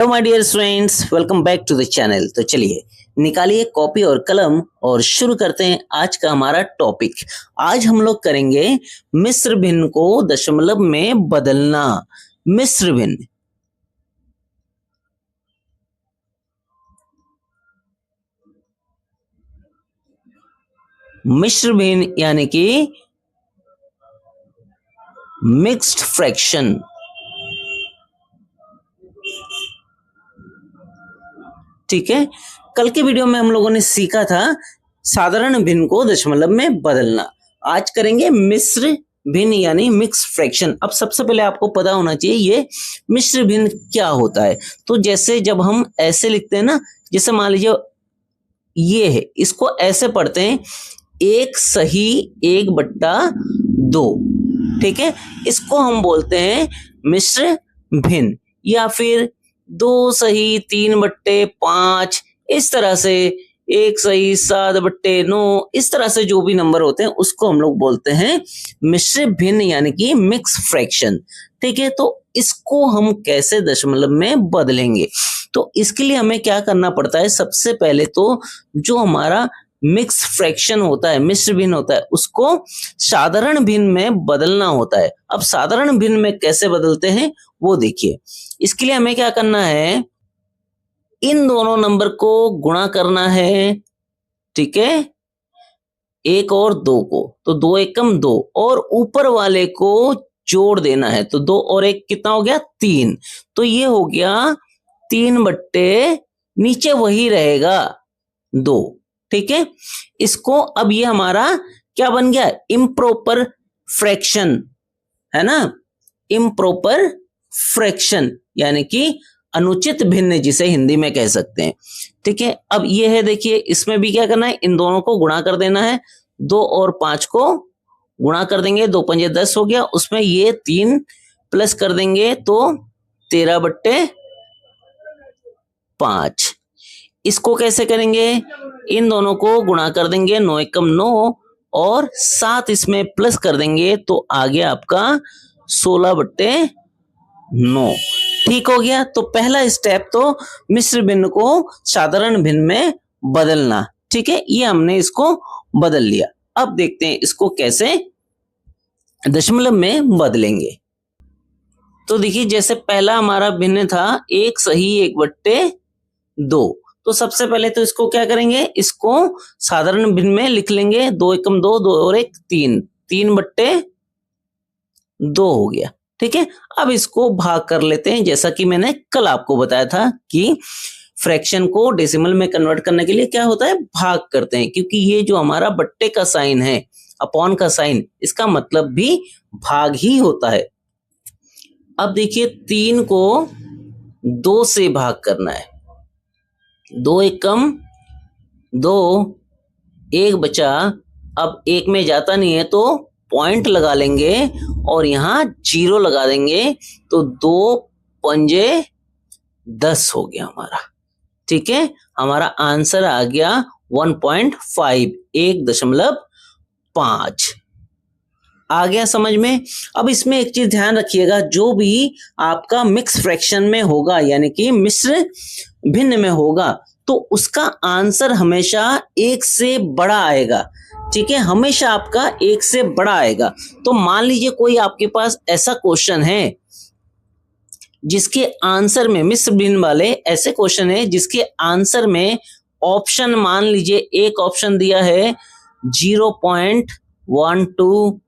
Hello my dear students, welcome back to the channel. तो चलिए निकालिए कॉपी और कलम और शुरू करते हैं आज का हमारा टॉपिक। आज हम लोग करेंगे मिस्र भिन्न को दशमलव में बदलना। मिस्र भिन्न, मिस्र भिन्न यानी कि मिक्स्ड फ्रैक्शन। ठीक है, कल के वीडियो में हम लोगों ने सीखा था साधारण भिन्न को दशमलव में बदलना। आज करेंगे मिश्र भिन्न यानी मिक्स फ्रैक्शन। अब सबसे पहले आपको पता होना चाहिए ये मिश्र भिन्न क्या होता है। तो जैसे जब हम ऐसे लिखते हैं ना, जैसे मान लीजिए ये है, इसको ऐसे पढ़ते हैं 1 सही 1/2। ठीक है, इसको हम बोलते हैं मिश्र भिन्न। या फिर 2 सही 3/5, इस तरह से 1 सही 7/9, इस तरह से जो भी नंबर होते हैं उसको हम लोग बोलते हैं मिश्र भिन्न यानी कि मिक्स फ्रैक्शन। ठीक है, तो इसको हम कैसे दशमलव में बदलेंगे? तो इसके लिए हमें क्या करना पड़ता है? सबसे पहले तो जो हमारा मिक्स फ्रैक्शन होता है, मिश्र भिन्न होता है, उसको साधारण भिन्न में बदलना होता है। अब साधारण भिन्न में कैसे बदलते हैं वो देखिए। इसके लिए हमें क्या करना है, इन दोनों नंबर को गुणा करना है। ठीक है, 1 और 2 को, तो 2 एकम 2, और ऊपर वाले को जोड़ देना है। तो 2 और 1 कितना हो गया? 3। तो ये हो गया 3/, नीचे वही रहेगा 2। ठीक है, इसको अब ये हमारा क्या बन गया? इम्प्रॉपर फ्रैक्शन, है ना। इम्प्रॉपर फ्रैक्शन यानी कि अनुचित भिन्न, जिसे हिंदी में कह सकते हैं। ठीक है, अब ये है, देखिए इसमें भी क्या करना है, इन दोनों को गुणा कर देना है। 2 और 5 को गुणा कर देंगे, 2 पंजे 10 हो गया। उसमें ये 3 प्लस कर देंगे तो 13/5। इसको कैसे करेंगे? इन दोनों को गुणा कर देंगे, 9 एकम 9, और 7 इसमें प्लस कर देंगे तो आ गया आपका 16/9। ठीक हो गया। तो पहला स्टेप तो मिश्र भिन्न को साधारण भिन्न में बदलना। ठीक है, ये हमने इसको बदल लिया। अब देखते हैं इसको कैसे दशमलव में बदलेंगे। तो देखिए, जैसे पहला हमारा भिन्न था 1 सही 1/2। तो सबसे पहले तो इसको क्या करेंगे, इसको साधारण भिन्न में लिख लेंगे। 2 एकम 2, 2 और 1 3, 3/2 हो गया। ठीक है, अब इसको भाग कर लेते हैं। जैसा कि मैंने कल आपको बताया था कि फ्रैक्शन को डेसिमल में कन्वर्ट करने के लिए क्या होता है, भाग करते हैं। क्योंकि ये जो हमारा बट्टे का साइन है, अपॉन का साइन, इसका मतलब भी भाग ही होता है। अब देखिए 3 को 2 से भाग करना है। 2 एकम 2, 1 बचा। अब 1 में जाता नहीं है तो पॉइंट लगा लेंगे और यहाँ 0 लगा देंगे। तो 2 पंजे 10 हो गया हमारा। ठीक है, हमारा आंसर आ गया 1.5, 1.5 आ गया समझ में। अब इसमें एक चीज ध्यान रखिएगा, जो भी आपका मिक्स फ्रैक्शन में होगा यानी कि मिश्र भिन्न में होगा, तो उसका आंसर हमेशा 1 से बड़ा आएगा। ठीक है, हमेशा आपका 1 से बड़ा आएगा। तो मान लीजिए कोई आपके पास ऐसा क्वेश्चन है जिसके आंसर में, मिश्र भिन्न वाले ऐसे क्वेश्चन है जिसके आंसर में ऑप्शन, मान लीजिए एक ऑप्शन दिया है 0.12,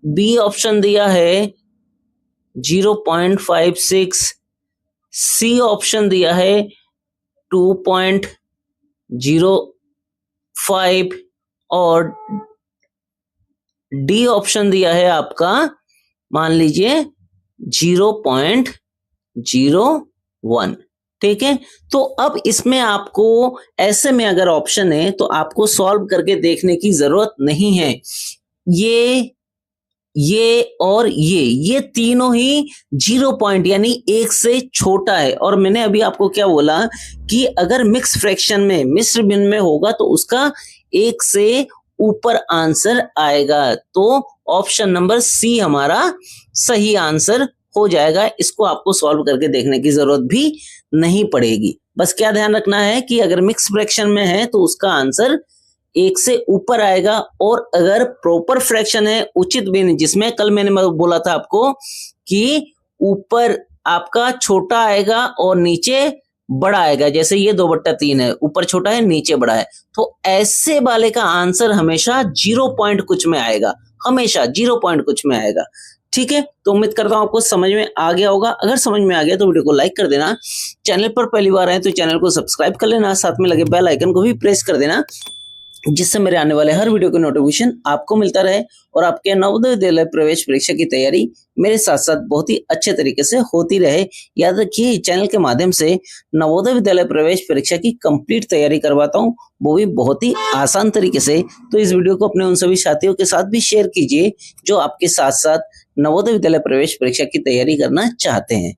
बी ऑप्शन दिया है 0.56, सी ऑप्शन दिया है 2.05 और डी ऑप्शन दिया है आपका मान लीजिए 0.01। ठीक है, तो अब इसमें आपको ऐसे में अगर ऑप्शन है तो आपको सॉल्व करके देखने की जरूरत नहीं है। ये और ये तीनों ही 0 पॉइंट यानी 1 से छोटा है। और मैंने अभी आपको क्या बोला कि अगर मिक्स फ्रैक्शन में, मिश्र भिन्न में होगा तो उसका 1 से ऊपर आंसर आएगा। तो ऑप्शन नंबर सी हमारा सही आंसर हो जाएगा। इसको आपको सॉल्व करके देखने की जरूरत भी नहीं पड़ेगी। बस क्या ध्यान रखना है कि अगर मिक्स फ्रैक्शन में है तो उसका आंसर 1 से ऊपर आएगा, और अगर प्रॉपर फ्रैक्शन है, उचित भिन्न, जिसमें कल मैंने बोला था आपको कि ऊपर आपका छोटा आएगा और नीचे बड़ा आएगा, जैसे ये 2/3 है, ऊपर छोटा है नीचे बड़ा है, तो ऐसे वाले का आंसर हमेशा 0 पॉइंट कुछ में आएगा, हमेशा 0 पॉइंट कुछ में आएगा। ठीक है, तो उम्मीद करता हूं आपको समझ में आ गया होगा। अगर समझ में आ गया तो वीडियो को लाइक कर देना, चैनल पर पहली बार आए तो चैनल को सब्सक्राइब कर लेना, साथ में लगे बेल आइकन को भी प्रेस कर देना, जिससे मेरे आने वाले हर वीडियो की नोटिफिकेशन आपको मिलता रहे और आपके नवोदय विद्यालय प्रवेश परीक्षा की तैयारी मेरे साथ साथ बहुत ही अच्छे तरीके से होती रहे। याद रखिए, चैनल के माध्यम से नवोदय विद्यालय प्रवेश परीक्षा की कंप्लीट तैयारी करवाता हूँ, वो भी बहुत ही आसान तरीके से। तो इस वीडियो को अपने उन सभी साथियों के साथ भी शेयर कीजिए जो आपके साथ साथ नवोदय विद्यालय प्रवेश परीक्षा की तैयारी करना चाहते हैं।